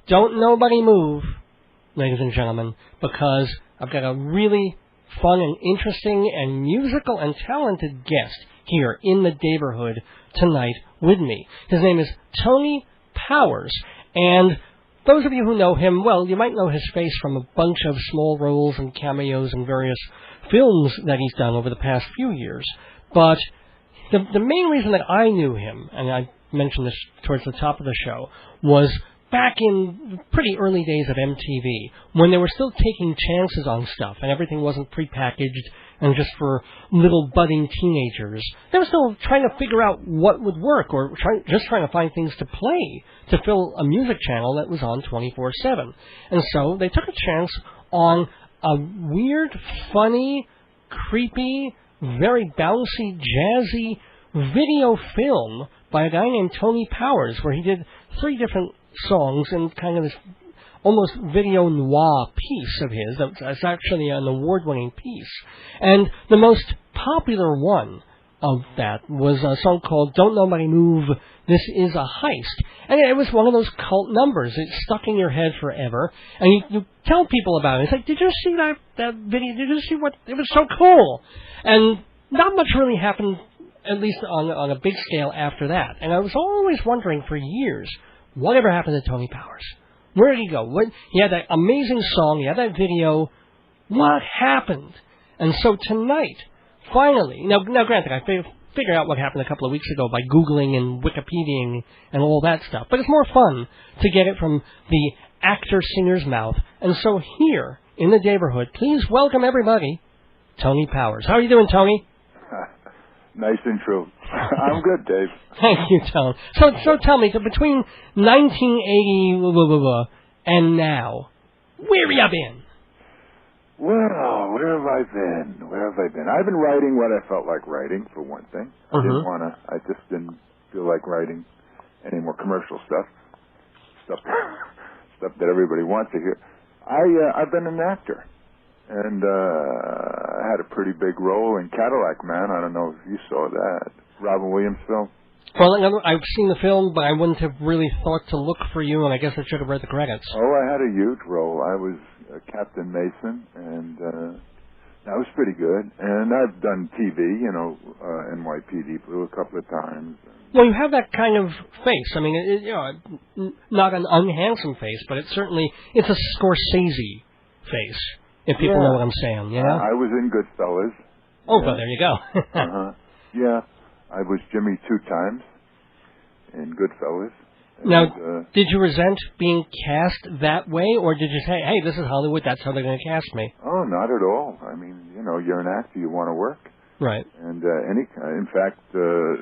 don't nobody move, ladies and gentlemen, because I've got a really fun and interesting and musical and talented guest here in the neighborhood tonight with me. His name is Tony Powers, and those of you who know him, well, you might know his face from a bunch of small roles and cameos in various films that he's done over the past few years. But the main reason that I knew him, and I mentioned this towards the top of the show, was back in pretty early days of MTV, when they were still taking chances on stuff and everything wasn't prepackaged and just for little budding teenagers. They were still trying to figure out what would work, or just trying to find things to play to fill a music channel that was on 24/7. And so they took a chance on a weird, funny, creepy, very bouncy, jazzy video film by a guy named Tony Powers, where he did 3 different songs in kind of this almost video noir piece of his. That's actually an award-winning piece. And the most popular one of that was a song called Don't Nobody Move, This Is a Heist. And it was one of those cult numbers. It stuck in your head forever. And you tell people about it. It's like, did you see that video? Did you see what? It was so cool. And not much really happened, at least on a big scale after that. And I was always wondering for years, whatever happened to Tony Powers? Where did he go? He had that amazing song, he had that video. What happened? And so tonight, finally, now granted, I figured out what happened a couple of weeks ago by Googling and Wikipediaing and all that stuff, but it's more fun to get it from the actor-singer's mouth. And so here, in the neighborhood, please welcome everybody, Tony Powers. How are you doing, Tony? Nice intro. I'm good, Dave. Thank you, Tony. So tell me, between 1980 and now, where have you been? Well, where have I been? I've been writing what I felt like writing, for one thing. I just didn't feel like writing any more commercial stuff that everybody wants to hear. I've been an actor. And I had a pretty big role in Cadillac Man. I don't know if you saw that. Robin Williams film. Well, I've seen the film, but I wouldn't have really thought to look for you, and I guess I should have read the credits. Oh, I had a huge role. I was Captain Mason, and that was pretty good. And I've done TV, NYPD Blue a couple of times. Well, you have that kind of face. I mean, not an unhandsome face, but it's a Scorsese face. If people know what I'm saying, yeah? I was in Goodfellas. Oh, well, there you go. Yeah, I was Jimmy 2 times in Goodfellas. Now, did you resent being cast that way, or did you say, hey, this is Hollywood, that's how they're going to cast me? Oh, not at all. I mean, you're an actor, you want to work. Right. And in fact, the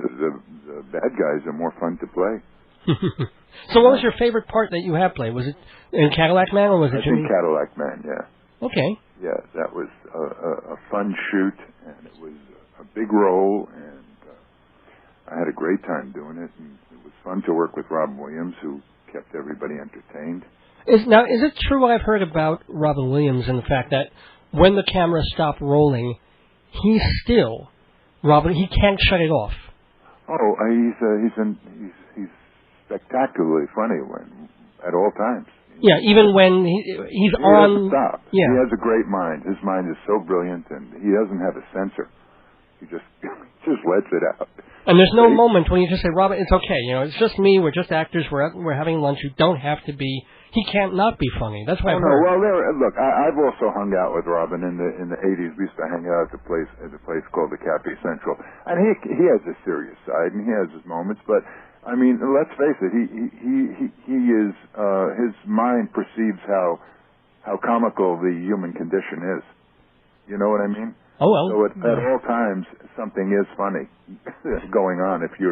bad guys are more fun to play. So what was your favorite part that you have played? Was it in Cadillac Man, or was it Jimmy? In Cadillac Man, yeah. Okay. Yeah, that was a fun shoot, and it was a big role, and I had a great time doing it, and it was fun to work with Robin Williams, who kept everybody entertained. Is it true what I've heard about Robin Williams and the fact that when the camera stopped rolling, he can't shut it off? Oh, he's spectacularly funny at all times. Yeah, even when he's on... Stop. Yeah. He has a great mind. His mind is so brilliant, and he doesn't have a censor. He just lets it out. And there's no moment when you just say, Robin, it's okay. It's just me. We're just actors. We're having lunch. You don't have to be... He can't not be funny. That's why I've heard. Well, look, I've also hung out with Robin in the 80s. We used to hang out at a place called the Cafe Central. And he has a serious side, and he has his moments, but... I mean, let's face it. He is. His mind perceives how comical the human condition is. You know what I mean? Oh well. So at all times, something is funny going on. If you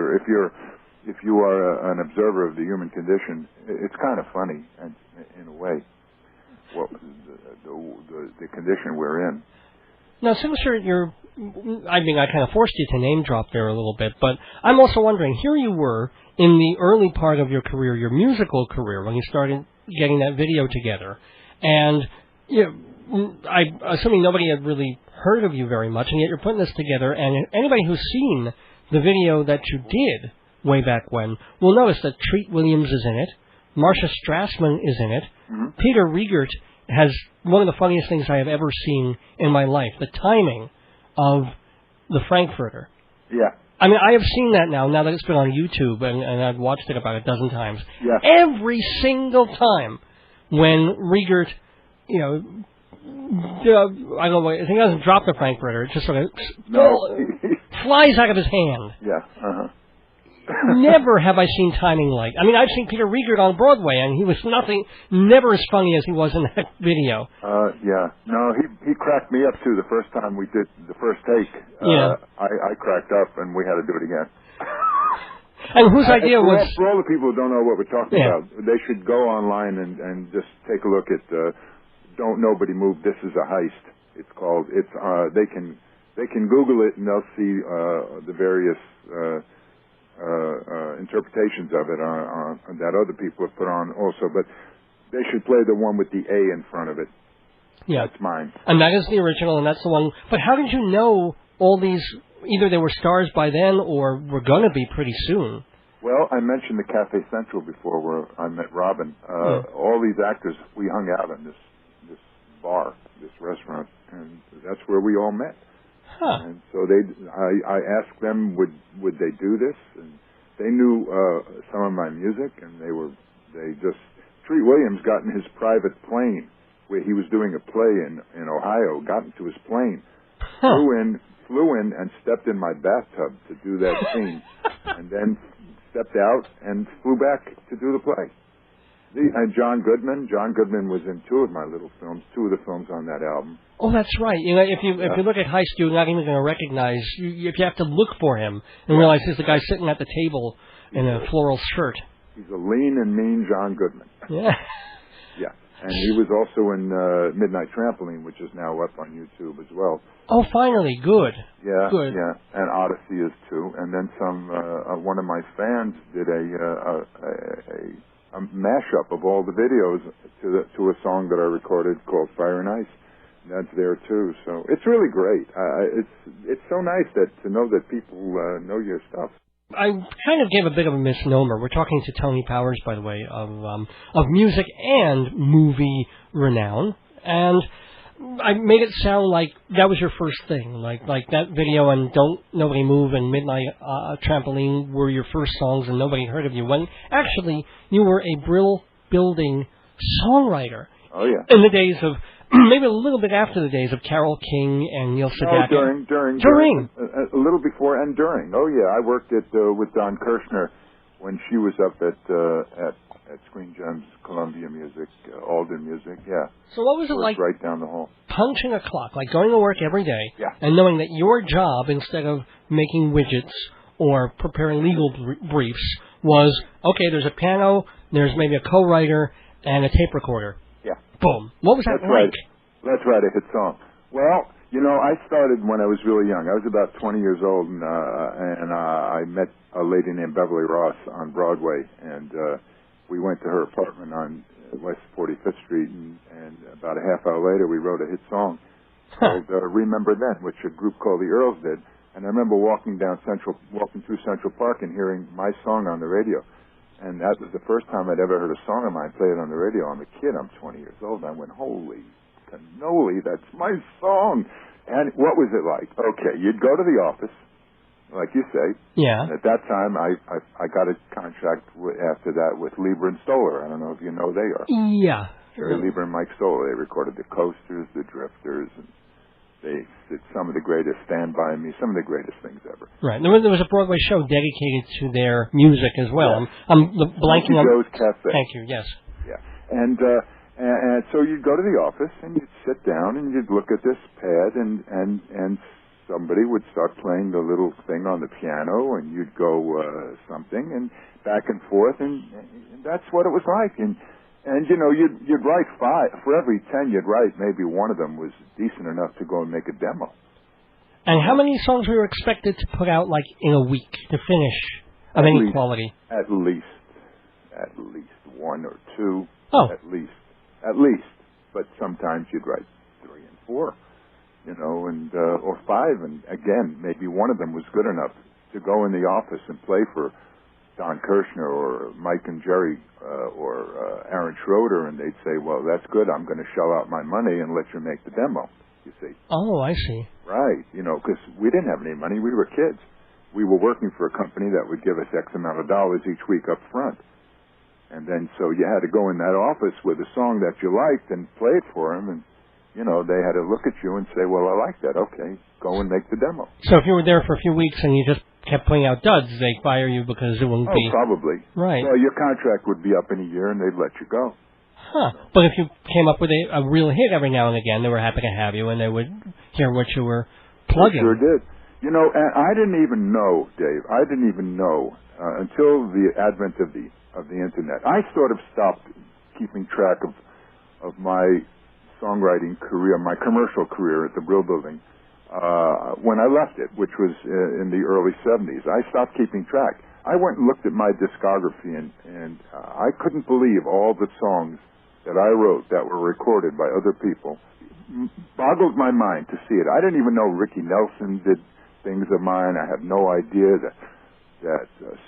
are an observer of the human condition, it's kind of funny, in a way. The condition we're in. Now, since you're I kind of forced you to name drop there a little bit, but I'm also wondering, here you were in the early part of your career, your musical career, when you started getting that video together, and I'm assuming nobody had really heard of you very much, and yet you're putting this together, and anybody who's seen the video that you did way back when will notice that Treat Williams is in it, Marcia Strassman is in it. Peter Riegert has one of the funniest things I have ever seen in my life. The timing of the Frankfurter. Yeah. I mean, I have seen that now that it's been on YouTube, and I've watched it about a dozen times. Yeah. Every single time when Riegert, you know, I don't know, he doesn't drop the Frankfurter. It just sort of flies out of his hand. Yeah. Never have I seen timing like. I mean, I've seen Peter Riegert on Broadway, and he was never as funny as he was in that video. Yeah. No, he cracked me up, too, the first time we did the first take. Yeah. I cracked up, and we had to do it again. And whose idea was... For all the people who don't know what we're talking about, they should go online and just take a look at Don't Nobody Move, This Is a Heist. It's called... They can Google it, and they'll see the various... interpretations of it that other people have put on also, but they should play the one with the A in front of it. Yeah. That's mine. And that is the original, and that's the one. But how did you know all these, either they were stars by then or were going to be pretty soon? Well, I mentioned the Cafe Central before where I met Robin. All these actors, we hung out in this bar, this restaurant, and that's where we all met. Huh. And so I asked them, would they do this? And they knew some of my music, and Treat Williams got in his private plane where he was doing a play in Ohio, got into his plane, flew in and stepped in my bathtub to do that scene, and then stepped out and flew back to do the play. And John Goodman was in two of the films on that album. Oh, that's right. You know, if you look at Heist, you're not even going to recognize. If you have to look for him and realize he's the guy sitting at the table in a floral shirt. He's a lean and mean John Goodman. Yeah. Yeah, and he was also in Midnight Trampoline, which is now up on YouTube as well. Oh, finally, good. Yeah, good. Yeah, and Odyssey is too. And then one of my fans did a mashup of all the videos to a song that I recorded called Fire and Ice. And that's there too. So it's really great. It's so nice to know that people know your stuff. I kind of gave a bit of a misnomer. We're talking to Tony Powers, by the way, of music and movie renown, and I made it sound like that was your first thing, like that video and Don't Nobody Move and Midnight Trampoline were your first songs and nobody heard of you, when actually you were a brill-building songwriter. Oh, yeah. In the days of, maybe a little bit after the days of Carole King and Neil Sedaka. Oh, during. A little before and during. Oh, yeah, I worked with Don Kirshner when she was up at Screen Gems, Columbia Music, Alden Music, yeah. So what was it like right down the hall? Punching a clock, like going to work every day, yeah, and knowing that your job, instead of making widgets or preparing legal briefs, was, okay, there's a piano, there's maybe a co-writer, and a tape recorder. Yeah. Boom. What was that like? Let's write a hit song. Well, you know, I started when I was really young. I was about 20 years old, and I met a lady named Beverly Ross on Broadway, and we went to her apartment on West 45th Street, and about a half hour later, we wrote a hit song called Remember Then, which a group called the Earls did. And I remember walking through Central Park and hearing my song on the radio. And that was the first time I'd ever heard a song of mine played on the radio. I'm a kid, I'm 20 years old, and I went, holy cannoli, that's my song. And what was it like? Okay, you'd go to the office, like you say. Yeah. And at that time, I got a contract after that with Lieber and Stoller. I don't know if you know they are. Yeah. Jerry Lieber and Mike Stoller. They recorded the Coasters, the Drifters, and they did some of the greatest Stand By Me, some of the greatest things ever. Right. There was a Broadway show dedicated to their music as well. Yes. I'm blanking on... Joe's Cafe. Thank you, yes. Yeah. And so you'd go to the office, and you'd sit down, and you'd look at this pad, and somebody would start playing the little thing on the piano, and you'd go something, and back and forth, and that's what it was like. And you know, you'd write 5. For every 10 you'd write, maybe one of them was decent enough to go and make a demo. And how many songs were you expected to put out, like, in a week to finish of any quality? At least 1 or 2. Oh. At least. But sometimes you'd write 3 and 4, you know, and or 5. And again, maybe one of them was good enough to go in the office and play for Don Kirshner or Mike and Jerry or Aaron Schroeder, and they'd say, well, that's good, I'm going to shell out my money and let you make the demo, you see. Oh, I see. Right, because we didn't have any money. We were kids. We were working for a company that would give us X amount of dollars each week up front. And then so you had to go in that office with a song that you liked and play it for them, and, they had to look at you and say, well, I like that. Okay, go and make the demo. So if you were there for a few weeks and you just kept putting out duds, they'd fire you because it wouldn't be... Oh, probably. Right. Well, your contract would be up in a year, and they'd let you go. Huh. But if you came up with a real hit every now and again, they were happy to have you, and they would hear what you were plugging. They sure did. And I didn't even know, Dave, until the advent of the Internet. I sort of stopped keeping track of my songwriting career, my commercial career at the Brill Building, when I left it, which was in the early 70s. I stopped keeping track. I went and looked at my discography, and I couldn't believe all the songs that I wrote that were recorded by other people. Boggled my mind to see it. I didn't even know Ricky Nelson did things of mine. I had no idea that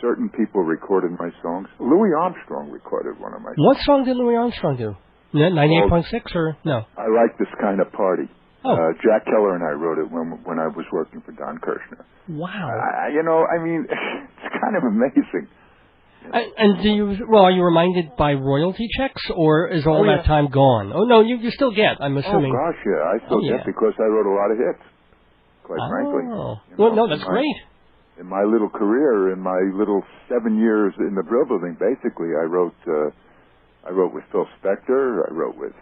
certain people recorded my songs. Louis Armstrong recorded one of my songs. What song did Louis Armstrong do? 98.6 or no? I Like This Kind of Party. Oh. Jack Keller and I wrote it when I was working for Don Kirshner. Wow. It's kind of amazing. And are you reminded by royalty checks, or is all that time gone? Oh, no, you still get, I'm assuming. Oh, gosh, yeah, I still get because I wrote a lot of hits, quite frankly. Well, no, that's great. In my little career, in my little 7 years in the Brill Building, basically, I wrote with Phil Spector, I wrote with...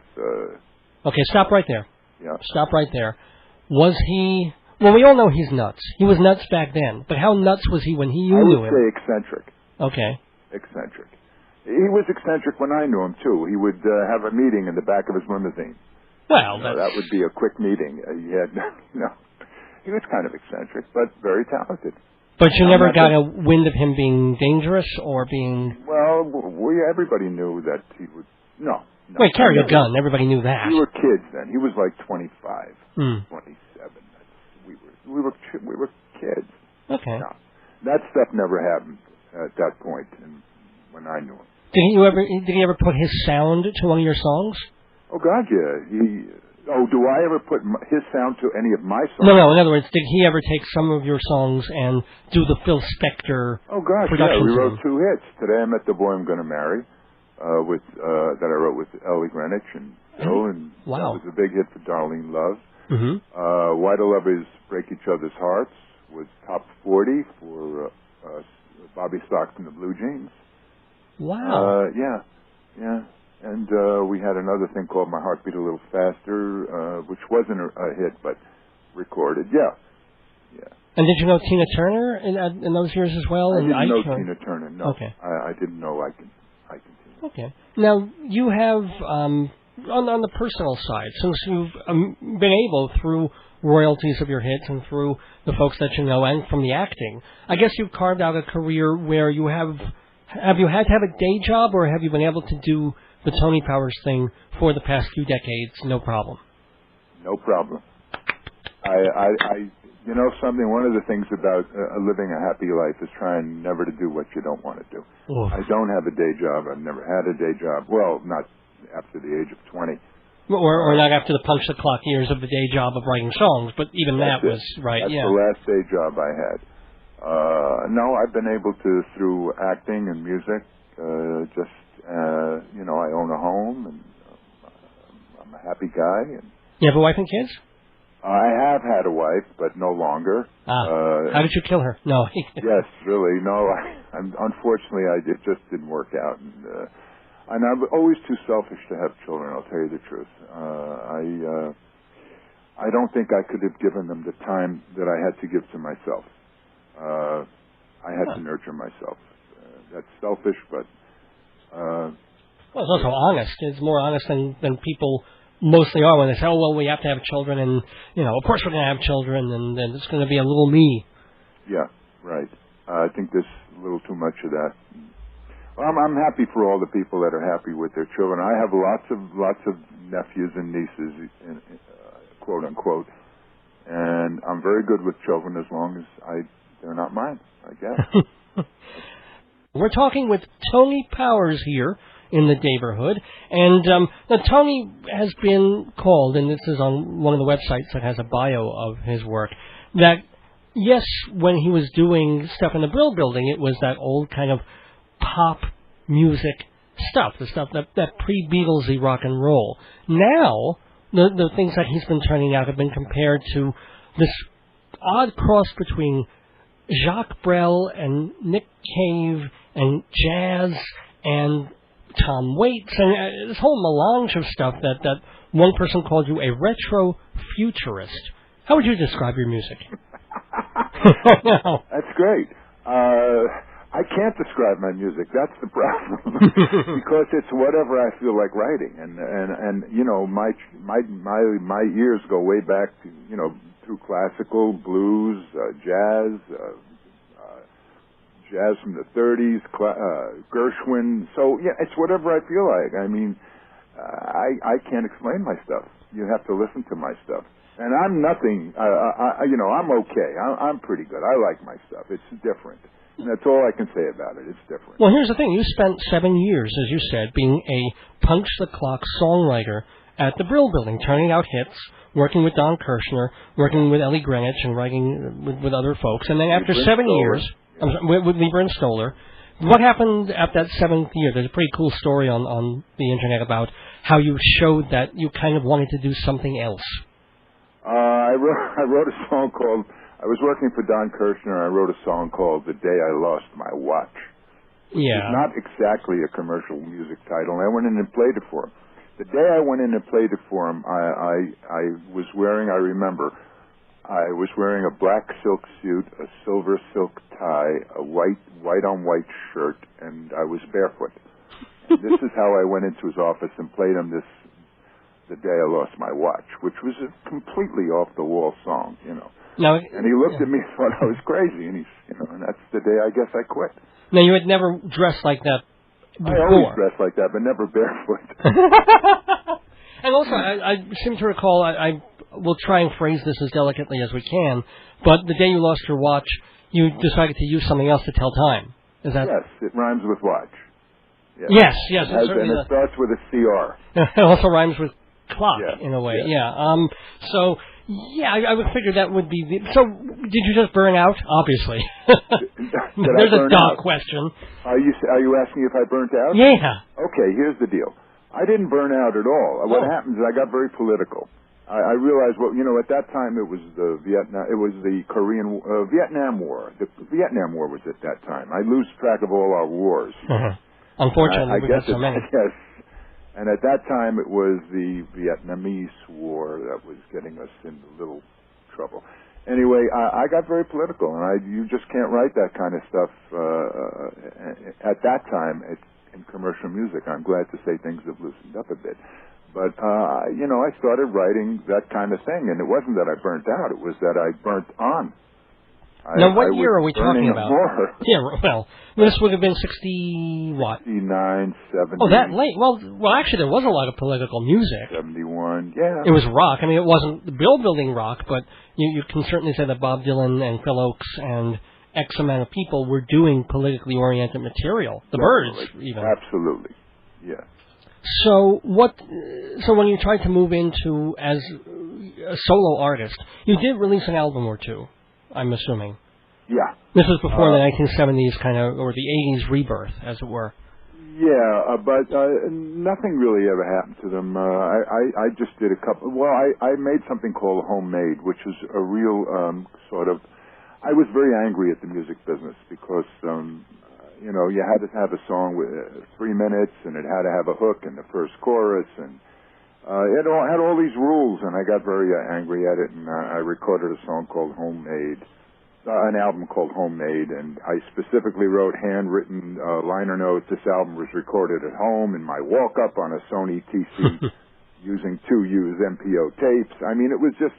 Okay, stop right there. Yeah. Stop right there. Was he... Well, we all know he's nuts. He was nuts back then. But how nuts was he when you knew him? I would say eccentric. Okay. Eccentric. He was eccentric when I knew him, too. He would have a meeting in the back of his limousine. Well, that would be a quick meeting. He had, he was kind of eccentric, but very talented. But you never got a wind of him being dangerous or being... Well, everybody knew that he would... No. Wait, carry a gun. Everybody knew that. We were kids then. He was like 25, 27. We were kids. Okay. No, that stuff never happened at that point when I knew him. Did he ever put his sound to one of your songs? Oh, God, yeah. Do I ever put his sound to any of my songs? No. In other words, did he ever take some of your songs and do the Phil Spector production? We wrote 2 hits. Today I Met the Boy I'm Gonna Marry, that I wrote with Ellie Greenwich and Bill, and that was a big hit for Darlene Love. Mm-hmm. Why Do Lovers Break Each Other's Hearts was top 40 for Bobby Sox and the Blue Jeans. Wow. Yeah. And we had another thing called My Heart Beat a Little Faster, which wasn't a hit, but recorded. Yeah. And did you know Tina Turner in those years as well? I didn't know Tina Turner, no. Okay. I didn't know I can. Okay. Now, you have, on the personal side, since you've been able, through royalties of your hits and through the folks that you know and from the acting, I guess you've carved out a career where you have you had to have a day job, or have you been able to do the Tony Powers thing for the past few decades, no problem? No problem. One of the things about living a happy life is trying never to do what you don't want to do. Oof. I don't have a day job. I've never had a day job. Well, not after the age of 20. Or not after the punch-the-clock years of the day job of writing songs, but even that was right. That's the last day job I had. No, I've been able to, through acting and music, I own a home, and I'm a happy guy. And you have a wife and kids? I have had a wife, but no longer. How did you kill her? No. Yes, really. No, unfortunately, it just didn't work out. And I'm always too selfish to have children, I'll tell you the truth. I don't think I could have given them the time that I had to give to myself. I had to nurture myself. That's selfish, but... well, it's also honest. It's more honest than people mostly are when they say, oh, well, we have to have children, and, of course we're going to have children, and then it's going to be a little me. Yeah, right. I think there's a little too much of that. Well, I'm happy for all the people that are happy with their children. I have lots of nephews and nieces, quote unquote, and I'm very good with children as long as they're not mine, I guess. We're talking with Tony Powers here in the neighborhood, and now Tony has been called, and this is on one of the websites that has a bio of his work, that yes, when he was doing stuff in the Brill Building, it was that old kind of pop music stuff, the stuff that pre-Beatlesy rock and roll. Now, the things that he's been turning out have been compared to this odd cross between Jacques Brel and Nick Cave and jazz and Tom Waits and this whole melange of stuff that one person called you a retro futurist. How would you describe your music? That's great. I can't describe my music. That's the problem, because it's whatever I feel like writing, and you know, my ears go way back to, you know, through classical, blues, jazz from the 30s, Gershwin. So yeah, it's whatever I feel like. I mean, I can't explain my stuff. You have to listen to my stuff. And I'm nothing, you know, I'm okay. I'm pretty good. I like my stuff. It's different. And that's all I can say about it. It's different. Well, here's the thing. You spent 7 years, as you said, being a punch-the-clock songwriter at the Brill Building, turning out hits, working with Don Kirshner, working with Ellie Greenwich, and writing with other folks. And then after 7 years, with Lieber and Stoller, what happened at that 7th year? There's a pretty cool story on the Internet about how you showed that you kind of wanted to do something else. I wrote a song called, I was working for Don Kirshner, and I wrote a song called The Day I Lost My Watch. Yeah. It's not exactly a commercial music title, and I went in and played it for him. The day I went in and played it for him, I was wearing, I remember, I was wearing a black silk suit, a silver silk tie, a white on white shirt, and I was barefoot. And this is how I went into his office and played him this The Day I Lost My Watch, which was a completely off-the-wall song, you know. Now, and he looked at me and thought I was crazy, and and that's the day I guess I quit. Now, you had never dressed like that before. I always dressed like that, but never barefoot. And also, I seem to recall, I will try and phrase this as delicately as we can, but the day you lost your watch, you decided to use something else to tell time. Is that? Yes, it rhymes with watch. Yes. And it starts with a CR. It also rhymes with clock, in a way, yeah. So, yeah, I would figure that would be the... So, did you just burn out? Obviously. There's a dark question. Are you asking if I burnt out? Yeah. Okay, here's the deal. I didn't burn out at all. What happened is I got very political. I realized, well, you know, at that time it was the Vietnam War. The Vietnam War was at that time. I lose track of all our wars. Unfortunately, we've had so many. Yes. And at that time, it was the Vietnamese War that was getting us into little trouble. Anyway, I got very political, and you just can't write that kind of stuff at that time in commercial music. I'm glad to say things have loosened up a bit. But, you know, I started writing that kind of thing, and it wasn't that I burnt out. It was that I burnt on. Now, what year are we talking about? More. Yeah, well, this would have been 60 what? 69, 70. Oh, that late? Well, actually, there was a lot of political music. 71, yeah. It was rock. I mean, it wasn't the Brill Building rock, but you can certainly say that Bob Dylan and Phil Oakes and X amount of people were doing politically oriented material. The Byrds, even. Absolutely, yeah. So So when you tried to move into as a solo artist, you did release an album or two, I'm assuming. Yeah. This was before the 1970s kind of, or the 80s rebirth, as it were. Yeah, but nothing really ever happened to them. I just did a couple. Well, I made something called Homemade, which is a real sort of. I was very angry at the music business because you know, you had to have a song with 3 minutes, and it had to have a hook in the first chorus, and it had all these rules, and I got very angry at it, and I recorded a song called Homemade, an album called Homemade, and I specifically wrote handwritten liner notes. This album was recorded at home in my walk-up on a Sony TC using 2 used MPO tapes. I mean, it was just,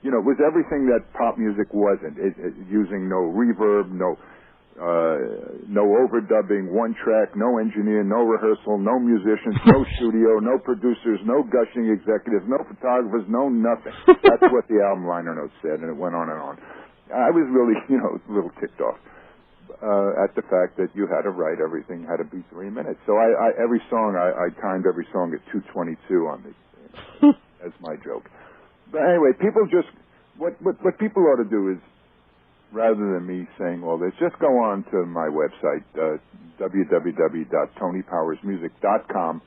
you know, it was everything that pop music wasn't, using no reverb, no overdubbing, one track, no engineer, no rehearsal, no musicians, no studio, no producers, no gushing executives, no photographers, no nothing. That's what the album liner notes said, and it went on and on. I was really, you know, a little ticked off. at the fact that you had to write everything had to be 3 minutes. So every song, I timed every song at 2:22 on the as my joke. But anyway, people just what people ought to do is, rather than me saying all this, just go on to my website, www.tonypowersmusic.com.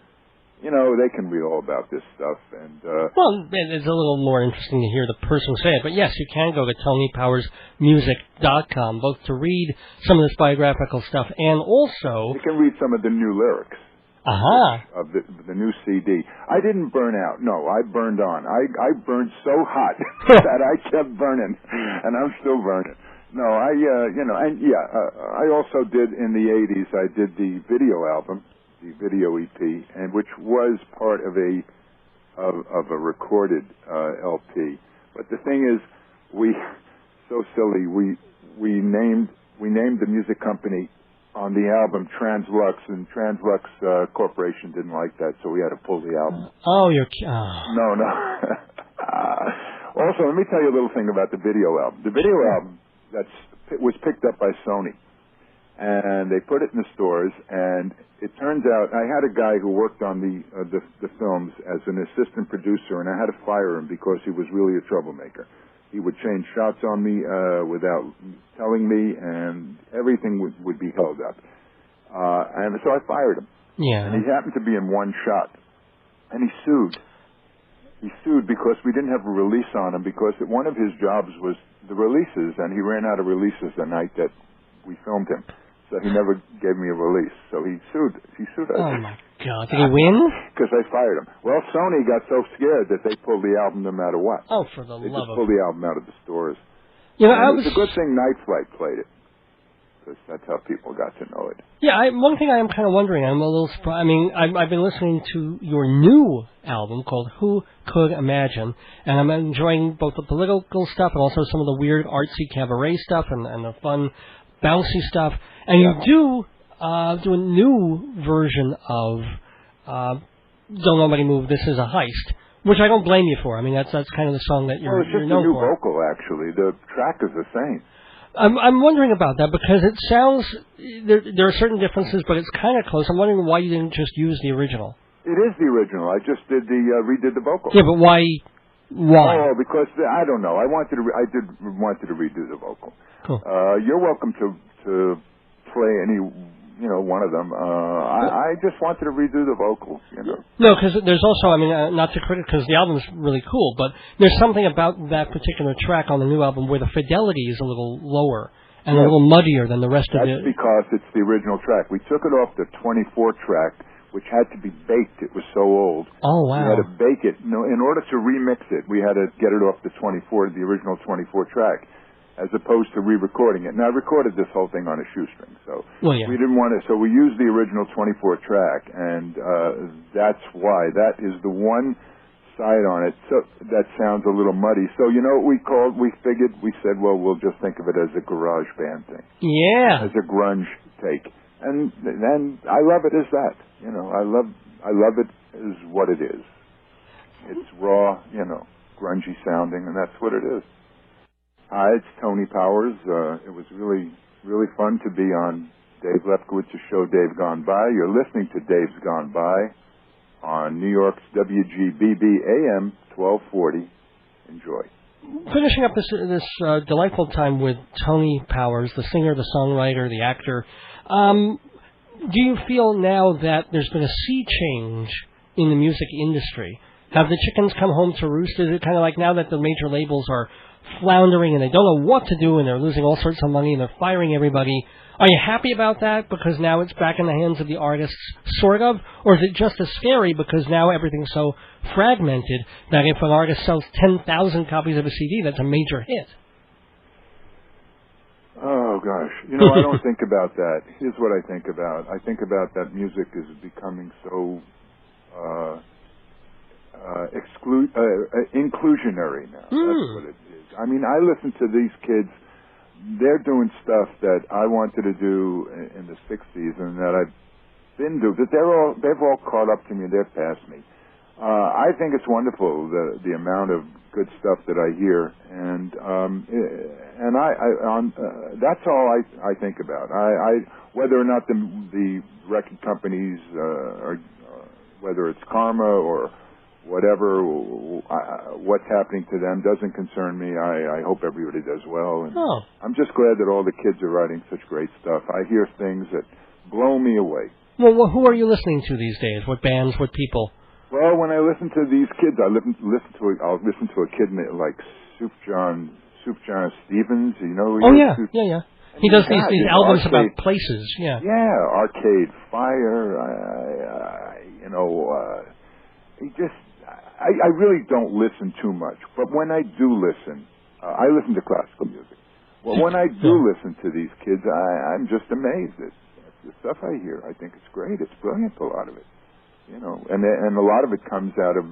You know, they can read all about this stuff. And well, it's a little more interesting to hear the person say it. But yes, you can go to tonypowersmusic.com, both to read some of this biographical stuff and also... You can read some of the new lyrics. Uh-huh. Of the new CD. I didn't burn out. No, I burned on. I burned so hot that I kept burning, and I'm still burning. No, I also did in the 80s, I did the video album, the video EP, and which was part of a recorded LP. But the thing is, we named the music company on the album Translux, and Translux Corporation didn't like that, so we had to pull the album. Oh, you're... No. Also, let me tell you a little thing about the video album. The video album was picked up by Sony, and they put it in the stores, and it turns out I had a guy who worked on the films as an assistant producer, and I had to fire him because he was really a troublemaker. He would change shots on me without telling me, and everything would be held up. And so I fired him. Yeah. And he happened to be in one shot, and he sued. He sued because we didn't have a release on him, because one of his jobs was the releases, and he ran out of releases the night that we filmed him. So he never gave me a release. So he sued us. Oh, my God. Did he win? Because I fired him. Well, Sony got so scared that they pulled the album no matter what. Oh, for the They love just of... pulled the album out of the stores. You know, It's a good thing Night Flight played it, because that's how people got to know it. Yeah, one thing I am kind of wondering, I'm a little surprised. I mean, I've been listening to your new album called Who Could Imagine, and I'm enjoying both the political stuff and also some of the weird artsy cabaret stuff and the fun, bouncy stuff. And you do a new version of Don't Nobody Move, This Is a Heist, which I don't blame you for. I mean, that's kind of the song that you're known for. Well, it's just a new vocal, actually. The track is the same. I'm wondering about that, because it sounds, there are certain differences, but it's kind of close. I'm wondering why you didn't just use the original. It is the original. I just redid the vocal. Yeah, but why? Oh, because I don't know. I wanted to redo the vocal. Cool. You're welcome to play any one of them. I just wanted to redo the vocals. No, because there's also, I mean, not to critic, because the album's really cool, but there's something about that particular track on the new album where the fidelity is a little lower and a little muddier than the rest of it. That's because it's the original track. We took it off the 24 track, which had to be baked. It was so old. Oh, wow. We had to bake it. No, in order to remix it, we had to get it off the 24, the original 24 track, as opposed to re-recording it. Now, I recorded this whole thing on a shoestring, so we didn't want to. So we used the original 24 track, and that's why. That is the one side on it that sounds a little muddy. So you know what we said, well, we'll just think of it as a garage band thing. Yeah. As a grunge take. And then I love it as that. I love it as what it is. It's raw, grungy sounding, and that's what it is. Hi, it's Tony Powers. It was really, really fun to be on Dave Lefkowitz's show, Dave Gone By. You're listening to Dave's Gone By on New York's WGBB AM 1240. Enjoy. Finishing up this delightful time with Tony Powers, the singer, the songwriter, the actor. Do you feel now that there's been a sea change in the music industry? Have the chickens come home to roost? Is it kind of like now that the major labels are floundering and they don't know what to do and they're losing all sorts of money and they're firing everybody? Are you happy about that because now it's back in the hands of the artists, sort of? Or is it just as scary because now everything's so fragmented that if an artist sells 10,000 copies of a CD, that's a major hit? Oh, gosh. I don't think about that. Here's what I think about. I think about that music is becoming so inclusionary now. That's what it is. I mean, I listen to these kids. They're doing stuff that I wanted to do in the 60s and that I've been doing. They've all caught up to me. They've passed me. I think it's wonderful the amount of good stuff that I hear, and that's all I think about. Whether or not the record companies, or whether it's karma or whatever, what's happening to them doesn't concern me. I hope everybody does well, and I'm just glad that all the kids are writing such great stuff. I hear things that blow me away. Well, who are you listening to these days? What bands? What people? Well, when I listen to these kids, I'll listen to a kid like Soup John Stevens. You know? Yeah. He does these albums about places. Yeah. Yeah, Arcade Fire. I really don't listen too much, but when I do listen, I listen to classical music. Well, when I do listen to these kids, I'm just amazed at the stuff I hear. I think it's great. It's brilliant, a lot of it. And a lot of it comes out of,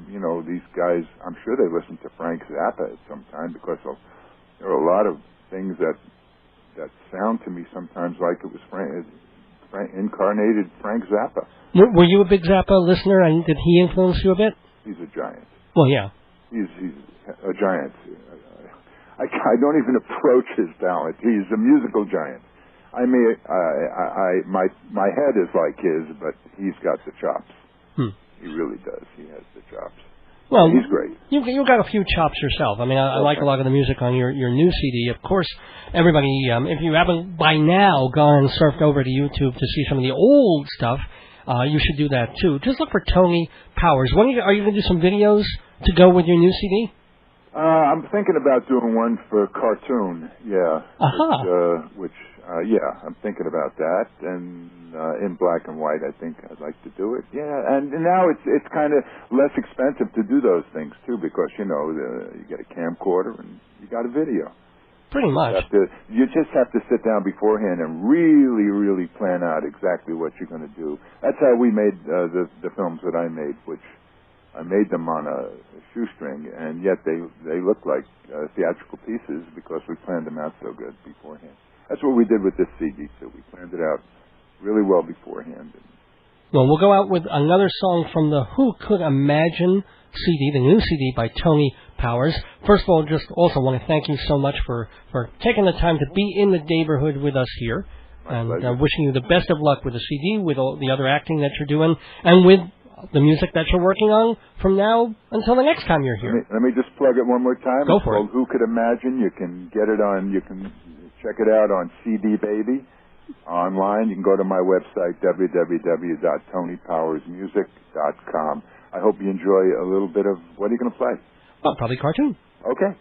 these guys. I'm sure they listen to Frank Zappa at some time, because there are a lot of things that sound to me sometimes like it was incarnated Frank Zappa. Were you a big Zappa listener, and did he influence you a bit? He's a giant. Well, yeah. He's a giant. I don't even approach his talent. He's a musical giant. My head is like his, but he's got the chops. He really does. He has the chops. Well, he's great. You've got a few chops yourself. I mean, I like a lot of the music on your new CD. Of course, everybody, if you haven't by now gone and surfed over to YouTube to see some of the old stuff, you should do that too. Just look for Tony Powers. Are you going to do some videos to go with your new CD? I'm thinking about doing one for cartoon. Yeah. I'm thinking about that, and in black and white, I think I'd like to do it. Yeah, and now it's kind of less expensive to do those things too, because you get a camcorder and you got a video. Pretty much. You just have to sit down beforehand and really, really plan out exactly what you're going to do. That's how we made the films that I made, which I made them on a shoestring, and yet they look like theatrical pieces because we planned them out so good beforehand. That's what we did with this CD, too. We planned it out really well beforehand. Well, we'll go out with another song from the Who Could Imagine CD, the new CD by Tony Powers. First of all, just also want to thank you so much for taking the time to be in the neighborhood with us here. And wishing you the best of luck with the CD, with all the other acting that you're doing, and with the music that you're working on from now until the next time you're here. Let me just plug it one more time. Go for it. Who Could Imagine? You can get it on, you can check it out on CD Baby online. You can go to my website, www.tonypowersmusic.com. I hope you enjoy a little bit of, what are you going to play? Probably cartoon. Okay.